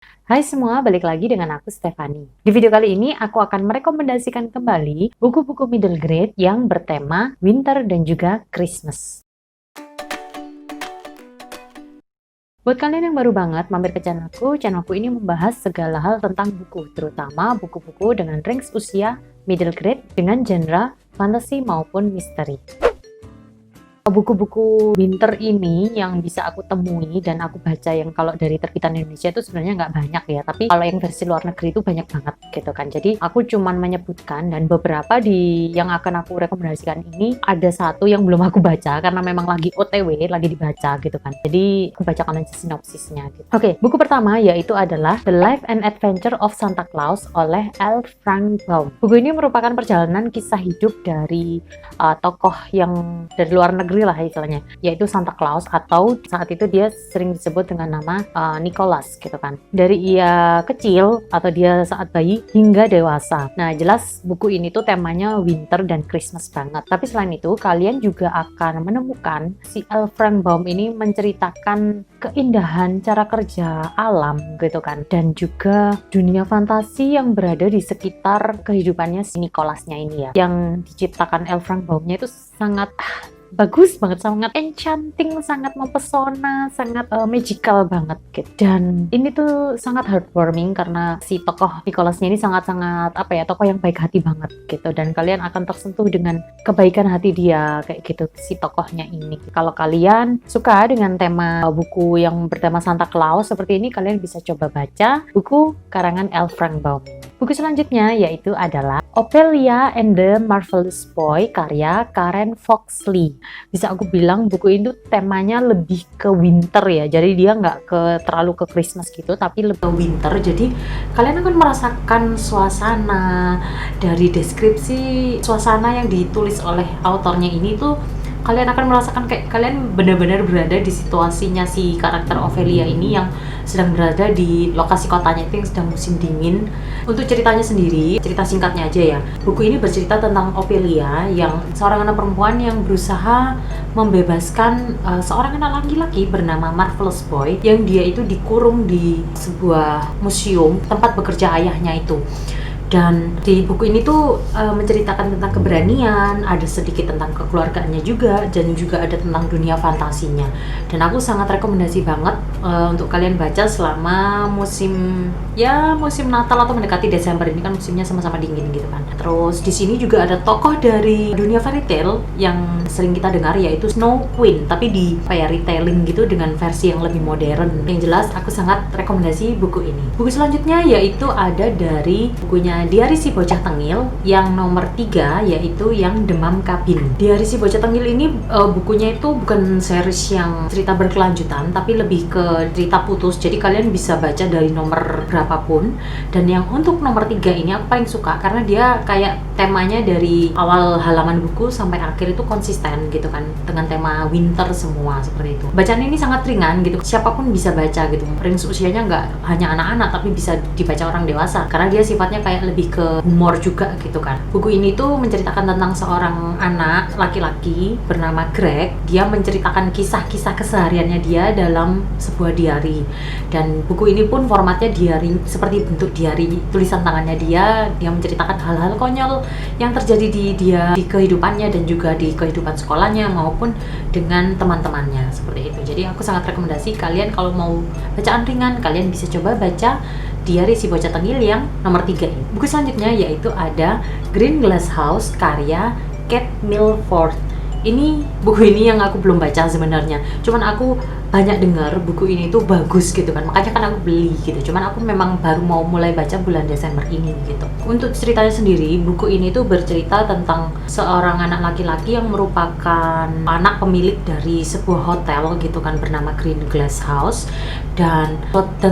Hai semua, balik lagi dengan aku Stefani. Di video kali ini aku akan merekomendasikan kembali buku-buku middle grade yang bertema winter dan juga Christmas. Buat kalian yang baru banget mampir ke channelku ini membahas segala hal tentang buku, terutama buku-buku dengan range usia middle grade dengan genre fantasy maupun misteri. Buku-buku winter ini yang bisa aku temui dan aku baca yang kalau dari terbitan Indonesia itu sebenarnya nggak banyak ya, tapi kalau yang versi luar negeri itu banyak banget gitu kan. Jadi aku cuman menyebutkan, dan beberapa di yang akan aku rekomendasikan ini ada satu yang belum aku baca karena memang lagi OTW, lagi dibaca gitu kan. Jadi aku bacakan aja sinopsisnya gitu. Oke, buku pertama yaitu adalah The Life and Adventure of Santa Claus oleh L. Frank Baum. Buku ini merupakan perjalanan kisah hidup dari tokoh yang dari luar negeri lah istilahnya, yaitu Santa Claus, atau saat itu dia sering disebut dengan nama Nicholas gitu kan. Dari ia kecil atau dia saat bayi hingga dewasa. Nah, jelas buku ini tuh temanya winter dan Christmas banget. Tapi selain itu, kalian juga akan menemukan si L. Frank Baum ini menceritakan keindahan cara kerja alam gitu kan, dan juga dunia fantasi yang berada di sekitar kehidupannya si Nicholasnya ini ya, yang diciptakan L. Frank Baumnya itu sangat bagus banget, sangat enchanting, sangat mempesona, sangat magical banget gitu. Dan ini tuh sangat heartwarming karena si tokoh Nicholasnya ini sangat-sangat apa ya, tokoh yang baik hati banget gitu, dan kalian akan tersentuh dengan kebaikan hati dia kayak gitu, si tokohnya ini. Kalau kalian suka dengan tema buku yang bertema Santa Claus seperti ini, kalian bisa coba baca buku karangan L. Frank Baum. Buku selanjutnya yaitu adalah Ophelia and the Marvelous Boy karya Karen Foxley. Bisa aku bilang buku itu temanya lebih ke winter ya, jadi dia nggak terlalu ke Christmas gitu, tapi lebih ke winter. Jadi kalian akan merasakan suasana dari deskripsi suasana yang ditulis oleh autornya ini tuh, kalian akan merasakan kayak kalian benar-benar berada di situasinya si karakter Ophelia ini yang sedang berada di lokasi kotanya itu yang sedang musim dingin. Untuk ceritanya sendiri, cerita singkatnya aja ya, buku ini bercerita tentang Ophelia yang seorang anak perempuan yang berusaha membebaskan seorang anak laki-laki bernama Marvelous Boy yang dia itu dikurung di sebuah museum tempat bekerja ayahnya itu. Dan di buku ini tuh menceritakan tentang keberanian, ada sedikit tentang kekeluargaannya juga, dan juga ada tentang dunia fantasinya. Dan aku sangat rekomendasi banget untuk kalian baca selama musim Natal atau mendekati Desember ini, kan musimnya sama-sama dingin gitu kan. Terus di sini juga ada tokoh dari dunia fairy tale yang sering kita dengar, yaitu Snow Queen, tapi di retelling gitu dengan versi yang lebih modern. Yang jelas aku sangat rekomendasi buku ini. Buku selanjutnya yaitu ada dari bukunya Diari Si Bocah Tengil yang nomor 3, yaitu yang Demam Kabin. Diari Si Bocah Tengil ini bukunya itu bukan series yang cerita berkelanjutan, tapi lebih ke cerita putus, jadi kalian bisa baca dari nomor berapapun. Dan yang untuk nomor 3 ini aku paling suka karena dia kayak temanya dari awal halaman buku sampai akhir itu konsisten gitu kan, dengan tema winter semua seperti itu. Bacaan ini sangat ringan gitu, siapapun bisa baca gitu, range usianya nggak hanya anak-anak tapi bisa dibaca orang dewasa karena dia sifatnya kayak lebih ke humor juga gitu kan. Buku ini tuh menceritakan tentang seorang anak laki-laki bernama Greg. Dia menceritakan kisah-kisah kesehariannya dia dalam sebuah diary, dan buku ini pun formatnya diary, seperti bentuk diary tulisan tangannya dia. Dia menceritakan hal-hal konyol yang terjadi di kehidupannya dan juga di kehidupan sekolahnya maupun dengan teman-temannya seperti itu. Jadi aku sangat rekomendasi kalian kalau mau bacaan ringan, kalian bisa coba baca Diari Si Bocah Tengil yang nomor 3 ini. Buku selanjutnya yaitu ada Green Glass House karya Kate Milford. Ini buku ini yang aku belum baca sebenarnya, cuman aku banyak dengar buku ini tuh bagus gitu kan, makanya kan aku beli gitu. Cuman aku memang baru mau mulai baca bulan Desember ini gitu. Untuk ceritanya sendiri, buku ini tuh bercerita tentang seorang anak laki-laki yang merupakan anak pemilik dari sebuah hotel gitu kan bernama Green Glass House, dan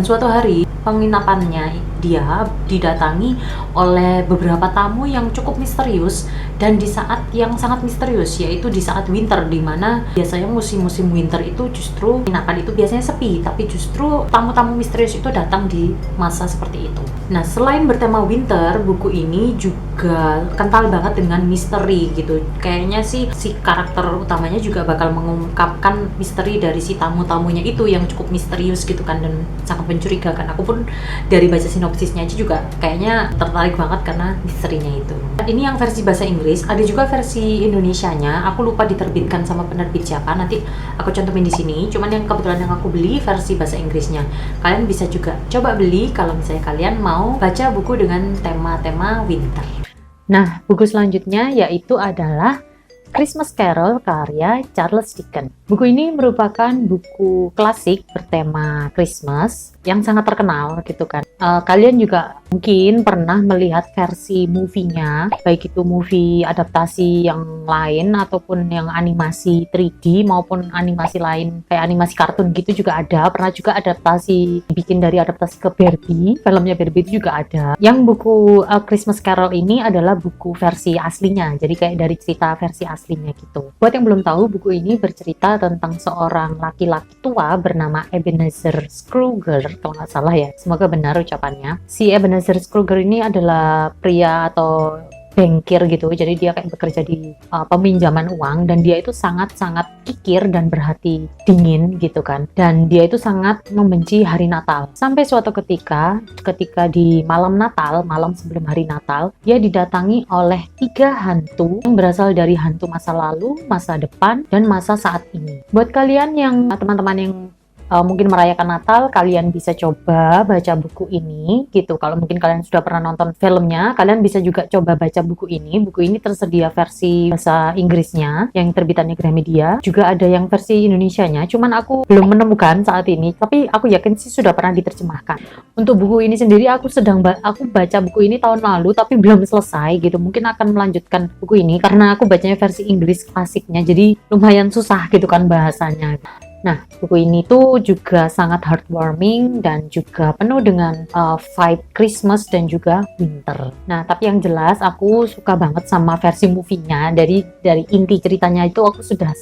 suatu hari penginapannya dia didatangi oleh beberapa tamu yang cukup misterius, dan di saat yang sangat misterius, yaitu di saat winter, di mana biasanya musim-musim winter itu justru penginapan itu biasanya sepi, tapi justru tamu-tamu misterius itu datang di masa seperti itu. Nah, selain bertema winter, buku ini juga kental banget dengan misteri gitu. Kayaknya sih si karakter utamanya juga bakal mengungkapkan misteri dari si tamu-tamunya itu yang cukup misterius gitu kan, dan sangat mencurigakan. Aku pun dari baca sinopsisnya aja juga kayaknya tertarik banget karena misterinya itu. Ini yang versi bahasa Inggris, ada juga versi Indonesianya. Aku lupa diterbitkan sama penerbit siapa, nanti aku cantumin di sini. Cuman yang kebetulan yang aku beli versi bahasa Inggrisnya. Kalian bisa juga coba beli kalau misalnya kalian mau baca buku dengan tema-tema winter. Nah, buku selanjutnya yaitu adalah Christmas Carol karya Charles Dickens. Buku ini merupakan buku klasik bertema Christmas yang sangat terkenal gitu kan. Kalian juga mungkin pernah melihat versi movie-nya, baik itu movie adaptasi yang lain ataupun yang animasi 3D maupun animasi lain kayak animasi kartun gitu juga ada. Pernah juga adaptasi bikin dari adaptasi ke Barbie, filmnya Barbie itu juga ada. Yang buku Christmas Carol ini adalah buku versi aslinya, jadi kayak dari cerita versi aslinya gitu. Buat yang belum tahu, buku ini bercerita tentang seorang laki-laki tua bernama Ebenezer Scrooge, kalau nggak salah ya, semoga benar ucapannya. Si Ebenezer Scrooge ini adalah pria atau bankir gitu, jadi dia kayak bekerja di peminjaman uang, dan dia itu sangat-sangat kikir dan berhati dingin gitu kan, dan dia itu sangat membenci hari Natal. Sampai suatu ketika di malam Natal, malam sebelum hari Natal, dia didatangi oleh 3 hantu yang berasal dari hantu masa lalu, masa depan, dan masa saat ini. Buat kalian yang teman-teman yang mungkin merayakan Natal, kalian bisa coba baca buku ini gitu. Kalau mungkin kalian sudah pernah nonton filmnya, kalian bisa juga coba baca buku ini. Buku ini tersedia versi bahasa Inggrisnya yang terbitannya Gramedia, juga ada yang versi Indonesianya, cuman aku belum menemukan saat ini, tapi aku yakin sih sudah pernah diterjemahkan. Untuk buku ini sendiri aku baca buku ini tahun lalu tapi belum selesai gitu. Mungkin akan melanjutkan buku ini karena aku bacanya versi Inggris klasiknya, jadi lumayan susah gitu kan bahasanya. Nah, buku ini tuh juga sangat heartwarming dan juga penuh dengan vibe Christmas dan juga winter. Nah, tapi yang jelas aku suka banget sama versi movie-nya. Dari inti ceritanya itu aku sudah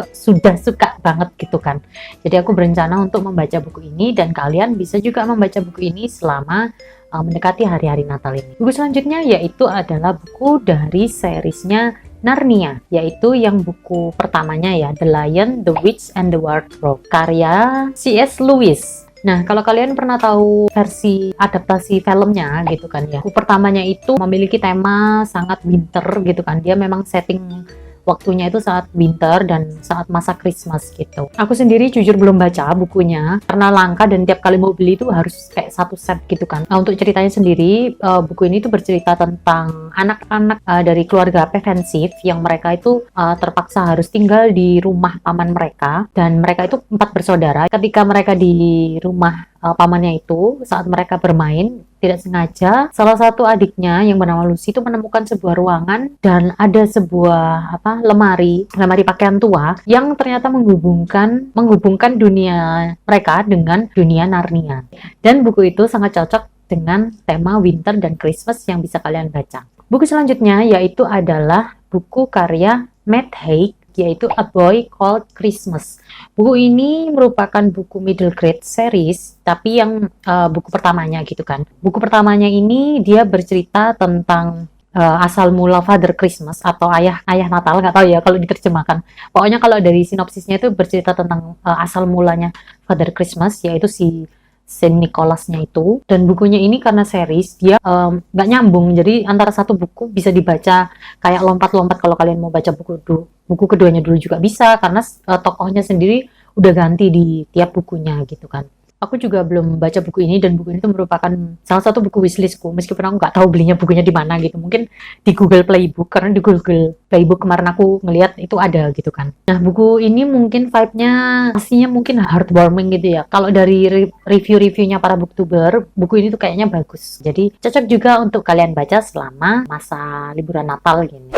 suka banget gitu kan. Jadi aku berencana untuk membaca buku ini, dan kalian bisa juga membaca buku ini selama mendekati hari-hari Natal ini. Buku selanjutnya yaitu adalah buku dari seriesnya Narnia, yaitu yang buku pertamanya ya, The Lion, The Witch, and the Wardrobe, karya C.S. Lewis. Nah, kalau kalian pernah tahu versi adaptasi filmnya gitu kan ya, buku pertamanya itu memiliki tema sangat winter gitu kan, dia memang setting waktunya itu saat winter dan saat masa Christmas gitu. Aku sendiri jujur belum baca bukunya karena langka, dan tiap kali mau beli itu harus kayak satu set gitu kan. Nah, untuk ceritanya sendiri, buku ini tuh bercerita tentang anak-anak dari keluarga preventif yang mereka itu terpaksa harus tinggal di rumah paman mereka, dan mereka itu 4 bersaudara. Ketika mereka di rumah pamannya itu, saat mereka bermain, tidak sengaja salah satu adiknya yang bernama Lucy itu menemukan sebuah ruangan dan ada sebuah lemari pakaian tua yang ternyata menghubungkan dunia mereka dengan dunia Narnia. Dan buku itu sangat cocok dengan tema winter dan Christmas yang bisa kalian baca. Buku selanjutnya yaitu adalah buku karya Matt Haig, yaitu A Boy Called Christmas. Buku ini merupakan buku middle grade series, tapi yang buku pertamanya gitu kan. Buku pertamanya ini dia bercerita tentang asal mula Father Christmas atau ayah Natal, nggak tahu ya kalau diterjemahkan. Pokoknya kalau dari sinopsisnya itu bercerita tentang asal mulanya Father Christmas, yaitu si Saint Nicholasnya itu. Dan bukunya ini karena series, dia nggak nyambung, jadi antara satu buku bisa dibaca kayak lompat-lompat. Kalau kalian mau baca buku keduanya dulu juga bisa, karena tokohnya sendiri udah ganti di tiap bukunya gitu kan. Aku juga belum baca buku ini, dan buku ini tuh merupakan salah satu buku wishlistku, meskipun aku nggak tahu belinya bukunya di mana gitu. Mungkin di Google Playbook, karena di Google Playbook kemarin aku ngeliat itu ada gitu kan. Nah, buku ini mungkin vibe-nya pastinya mungkin heartwarming gitu ya. Kalau dari review-reviewnya para booktuber, buku ini tuh kayaknya bagus. Jadi cocok juga untuk kalian baca selama masa liburan Natal gini.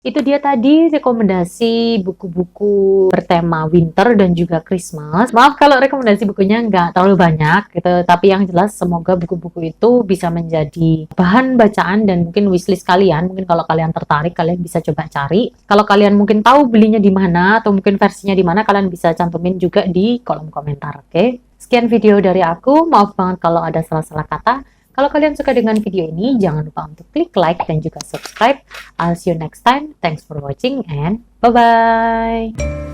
Itu dia tadi rekomendasi buku-buku bertema winter dan juga Christmas. Maaf kalau rekomendasi bukunya nggak terlalu banyak gitu, tapi yang jelas semoga buku-buku itu bisa menjadi bahan bacaan dan mungkin wishlist kalian. Mungkin kalau kalian tertarik, kalian bisa coba cari. Kalau kalian mungkin tahu belinya di mana atau mungkin versinya di mana, kalian bisa cantumin juga di kolom komentar, oke? Sekian video dari aku, maaf banget kalau ada salah-salah kata. Kalau kalian suka dengan video ini, jangan lupa untuk klik like dan juga subscribe. I'll see you next time. Thanks for watching and bye-bye.